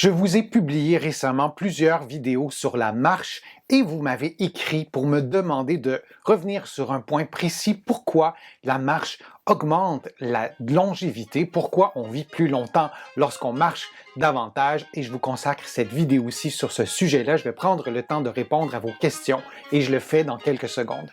Je vous ai publié récemment plusieurs vidéos sur la marche et vous m'avez écrit pour me demander de revenir sur un point précis, pourquoi la marche augmente la longévité, pourquoi on vit plus longtemps lorsqu'on marche davantage, et je vous consacre cette vidéo-ci sur ce sujet-là. Je vais prendre le temps de répondre à vos questions et je le fais dans quelques secondes.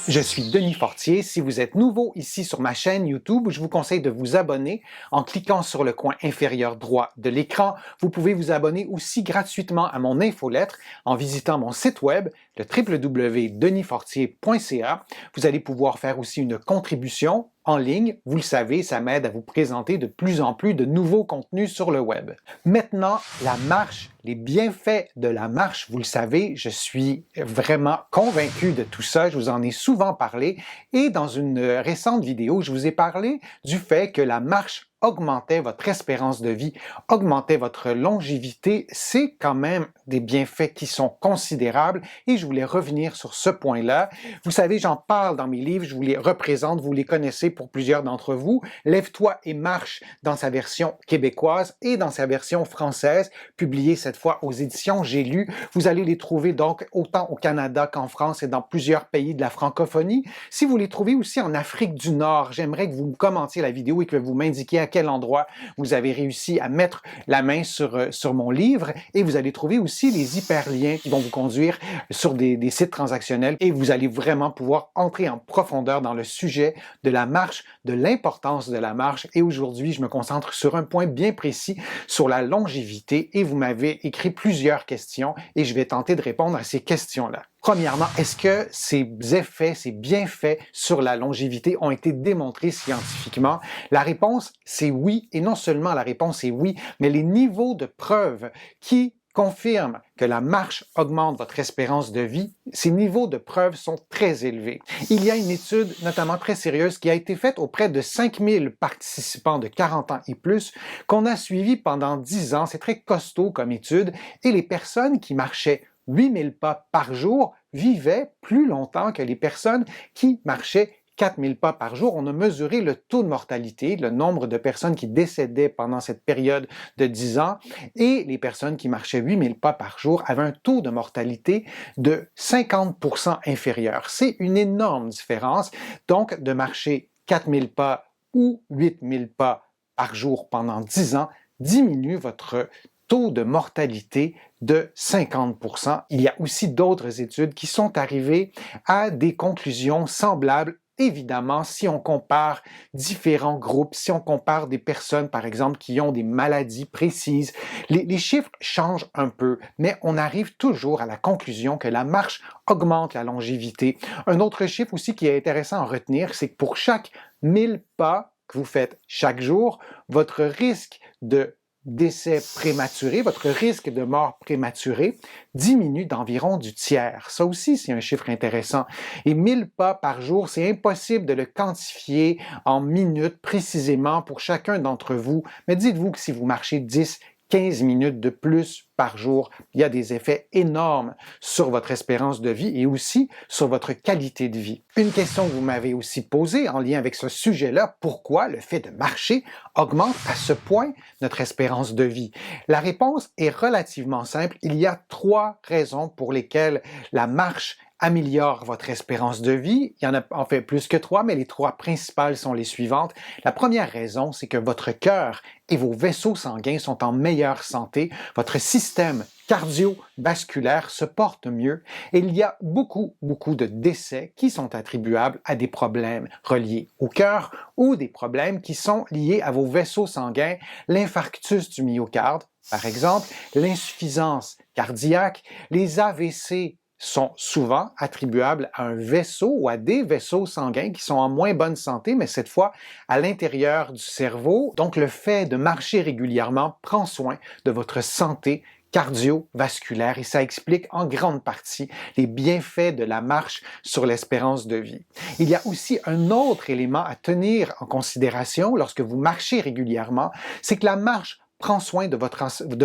Je suis Denis Fortier. Si vous êtes nouveau ici sur ma chaîne YouTube, je vous conseille de vous abonner en cliquant sur le coin inférieur droit de l'écran. Vous pouvez vous abonner aussi gratuitement à mon infolettre en visitant mon site web, le www.denisfortier.ca. Vous allez pouvoir faire aussi une contribution en ligne. Vous le savez, ça m'aide à vous présenter de plus en plus de nouveaux contenus sur le web. Maintenant, la marche, les bienfaits de la marche, vous le savez, je suis vraiment convaincu de tout ça. Je vous en ai souvent parlé et dans une récente vidéo, je vous ai parlé du fait que la marche augmentait votre espérance de vie, augmentait votre longévité. C'est quand même des bienfaits qui sont considérables et je voulais revenir sur ce point-là. Vous savez, j'en parle dans mes livres, je vous les représente, vous les connaissez pour plusieurs d'entre vous. Lève-toi et marche dans sa version québécoise et dans sa version française, publiée cette fois aux éditions J'ai lu. Vous allez les trouver donc autant au Canada qu'en France et dans plusieurs pays de la francophonie. Si vous les trouvez aussi en Afrique du Nord, j'aimerais que vous me commentiez la vidéo et que vous m'indiquiez à quel endroit vous avez réussi à mettre la main sur mon livre, et vous allez trouver aussi les hyperliens qui vont vous conduire sur des sites transactionnels et vous allez vraiment pouvoir entrer en profondeur dans le sujet de la marche, de l'importance de la marche. Et aujourd'hui, je me concentre sur un point bien précis, sur la longévité, et vous m'avez écrit plusieurs questions et je vais tenter de répondre à ces questions-là. Premièrement, est-ce que ces effets, ces bienfaits sur la longévité ont été démontrés scientifiquement? La réponse, c'est oui, et non seulement la réponse est oui, mais les niveaux de preuves qui confirment que la marche augmente votre espérance de vie, ces niveaux de preuves sont très élevés. Il y a une étude notamment très sérieuse qui a été faite auprès de 5000 participants de 40 ans et plus qu'on a suivi pendant 10 ans. C'est très costaud comme étude, et les personnes qui marchaient 8000 pas par jour vivaient plus longtemps que les personnes qui marchaient 4000 pas par jour. On a mesuré le taux de mortalité, le nombre de personnes qui décédaient pendant cette période de 10 ans, et les personnes qui marchaient 8000 pas par jour avaient un taux de mortalité de 50% inférieur. C'est une énorme différence, donc de marcher 4000 pas ou 8000 pas par jour pendant 10 ans diminue votre taux de mortalité de 50%. Il y a aussi d'autres études qui sont arrivées à des conclusions semblables. Évidemment, si on compare différents groupes, si on compare des personnes, par exemple, qui ont des maladies précises, les chiffres changent un peu, mais on arrive toujours à la conclusion que la marche augmente la longévité. Un autre chiffre aussi qui est intéressant à retenir, c'est que pour chaque 1000 pas que vous faites chaque jour, votre risque de décès prématuré, votre risque de mort prématurée diminue d'environ du tiers. Ça aussi, c'est un chiffre intéressant. Et 1000 pas par jour, c'est impossible de le quantifier en minutes précisément pour chacun d'entre vous. Mais dites-vous que si vous marchez 10-15 minutes de plus par jour, il y a des effets énormes sur votre espérance de vie et aussi sur votre qualité de vie. Une question que vous m'avez aussi posée en lien avec ce sujet-là, pourquoi le fait de marcher augmente à ce point notre espérance de vie? La réponse est relativement simple. Il y a 3 raisons pour lesquelles la marche améliore votre espérance de vie. Il y en a en fait plus que 3, mais les 3 principales sont les suivantes. La première raison, c'est que votre cœur et vos vaisseaux sanguins sont en meilleure santé. Votre système cardiovasculaire se porte mieux et il y a beaucoup de décès qui sont attribuables à des problèmes reliés au cœur ou des problèmes qui sont liés à vos vaisseaux sanguins, l'infarctus du myocarde, par exemple, l'insuffisance cardiaque, les AVC sont souvent attribuables à un vaisseau ou à des vaisseaux sanguins qui sont en moins bonne santé, mais cette fois à l'intérieur du cerveau. Donc le fait de marcher régulièrement prend soin de votre santé cardiovasculaire et ça explique en grande partie les bienfaits de la marche sur l'espérance de vie. Il y a aussi un autre élément à tenir en considération lorsque vous marchez régulièrement, c'est que la marche prend soin de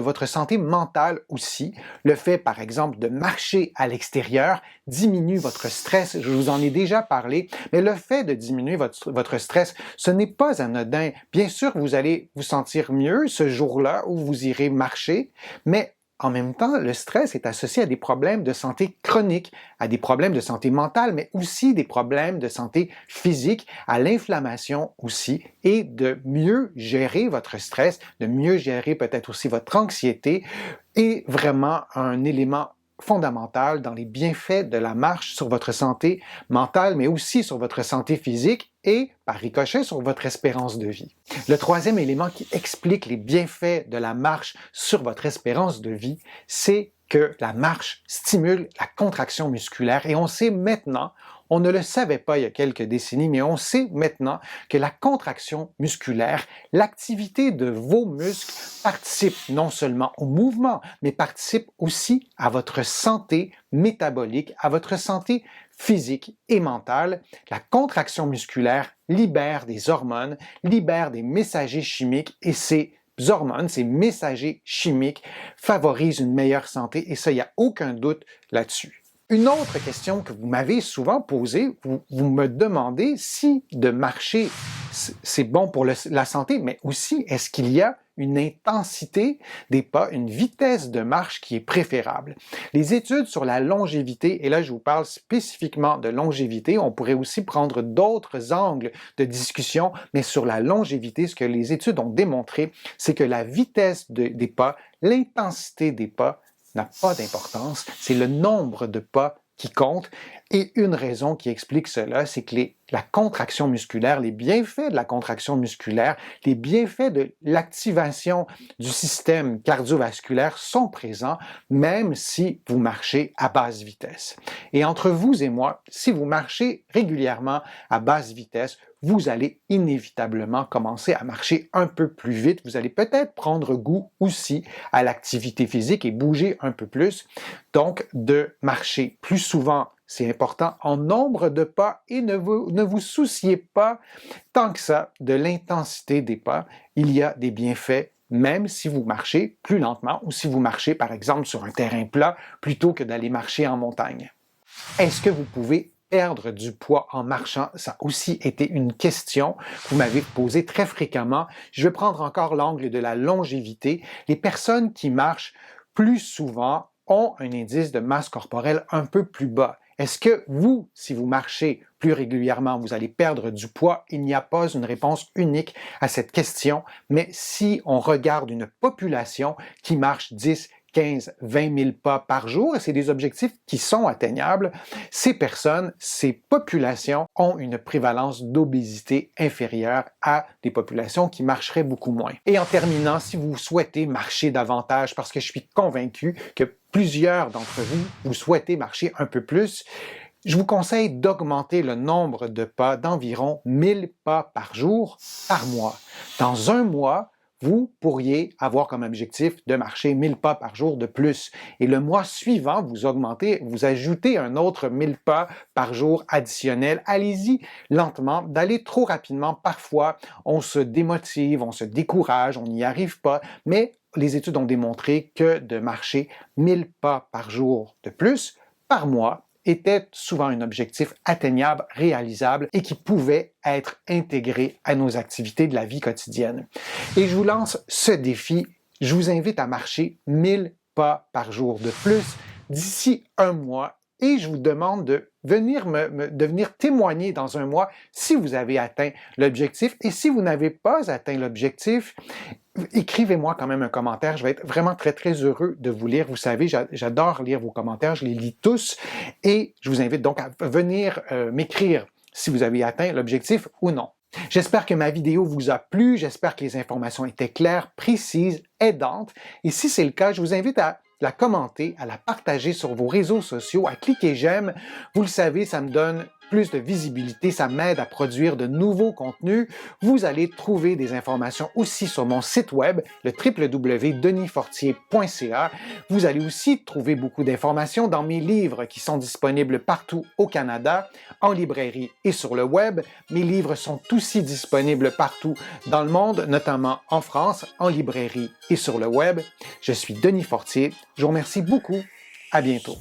votre santé mentale aussi. Le fait, par exemple, de marcher à l'extérieur diminue votre stress. Je vous en ai déjà parlé, mais le fait de diminuer votre stress, ce n'est pas anodin. Bien sûr, vous allez vous sentir mieux ce jour-là où vous irez marcher, mais en même temps, le stress est associé à des problèmes de santé chroniques, à des problèmes de santé mentale, mais aussi des problèmes de santé physique, à l'inflammation aussi, et de mieux gérer votre stress, de mieux gérer peut-être aussi votre anxiété, est vraiment un élément fondamental dans les bienfaits de la marche sur votre santé mentale, mais aussi sur votre santé physique et, par ricochet, sur votre espérance de vie. Le troisième élément qui explique les bienfaits de la marche sur votre espérance de vie, c'est que la marche stimule la contraction musculaire et on sait maintenant, on ne le savait pas il y a quelques décennies, mais on sait maintenant que la contraction musculaire, l'activité de vos muscles participe non seulement au mouvement, mais participe aussi à votre santé métabolique, à votre santé physique et mentale. La contraction musculaire libère des hormones, libère des messagers chimiques et ces hormones, ces messagers chimiques favorisent une meilleure santé et ça, il n'y a aucun doute là-dessus. Une autre question que vous m'avez souvent posée, vous me demandez si de marcher, c'est bon pour la santé, mais aussi est-ce qu'il y a une intensité des pas, une vitesse de marche qui est préférable. Les études sur la longévité, et là je vous parle spécifiquement de longévité, on pourrait aussi prendre d'autres angles de discussion, mais sur la longévité, ce que les études ont démontré, c'est que la vitesse des pas, l'intensité des pas n'a pas d'importance, c'est le nombre de pas qui compte. Et une raison qui explique cela, c'est que la contraction musculaire, les bienfaits de la contraction musculaire, les bienfaits de l'activation du système cardiovasculaire sont présents, même si vous marchez à basse vitesse. Et entre vous et moi, si vous marchez régulièrement à basse vitesse, vous allez inévitablement commencer à marcher un peu plus vite. Vous allez peut-être prendre goût aussi à l'activité physique et bouger un peu plus. Donc, de marcher plus souvent, c'est important en nombre de pas et ne vous souciez pas tant que ça de l'intensité des pas. Il y a des bienfaits même si vous marchez plus lentement ou si vous marchez par exemple sur un terrain plat plutôt que d'aller marcher en montagne. Est-ce que vous pouvez perdre du poids en marchant? Ça a aussi été une question que vous m'avez posée très fréquemment. Je vais prendre encore l'angle de la longévité. Les personnes qui marchent plus souvent ont un indice de masse corporelle un peu plus bas. Est-ce que vous, si vous marchez plus régulièrement, vous allez perdre du poids? Il n'y a pas une réponse unique à cette question, mais si on regarde une population qui marche 10, 15, 20 000 pas par jour, et c'est des objectifs qui sont atteignables, ces personnes, ces populations ont une prévalence d'obésité inférieure à des populations qui marcheraient beaucoup moins. Et en terminant, si vous souhaitez marcher davantage, parce que je suis convaincu que plusieurs d'entre vous, vous souhaitez marcher un peu plus, je vous conseille d'augmenter le nombre de pas d'environ 1000 pas par jour, par mois. Dans un mois, vous pourriez avoir comme objectif de marcher 1000 pas par jour de plus. Et le mois suivant, vous augmentez, vous ajoutez un autre 1000 pas par jour additionnel. Allez-y lentement, d'aller trop rapidement. Parfois, on se démotive, on se décourage, on n'y arrive pas, mais les études ont démontré que de marcher 1000 pas par jour de plus, par mois, était souvent un objectif atteignable, réalisable et qui pouvait être intégré à nos activités de la vie quotidienne. Et je vous lance ce défi. Je vous invite à marcher 1000 pas par jour de plus d'ici un mois et je vous demande de venir témoigner dans un mois si vous avez atteint l'objectif. Et si vous n'avez pas atteint l'objectif, écrivez-moi quand même un commentaire. Je vais être vraiment très, très heureux de vous lire. Vous savez, j'adore lire vos commentaires. Je les lis tous. Et je vous invite donc à venir m'écrire si vous avez atteint l'objectif ou non. J'espère que ma vidéo vous a plu. J'espère que les informations étaient claires, précises, aidantes. Et si c'est le cas, je vous invite à la commenter, à la partager sur vos réseaux sociaux, à cliquer j'aime. Vous le savez, ça me donne plus de visibilité, ça m'aide à produire de nouveaux contenus. Vous allez trouver des informations aussi sur mon site web, le www.denisfortier.ca. Vous allez aussi trouver beaucoup d'informations dans mes livres qui sont disponibles partout au Canada, en librairie et sur le web. Mes livres sont aussi disponibles partout dans le monde, notamment en France, en librairie et sur le web. Je suis Denis Fortier. Je vous remercie beaucoup. À bientôt.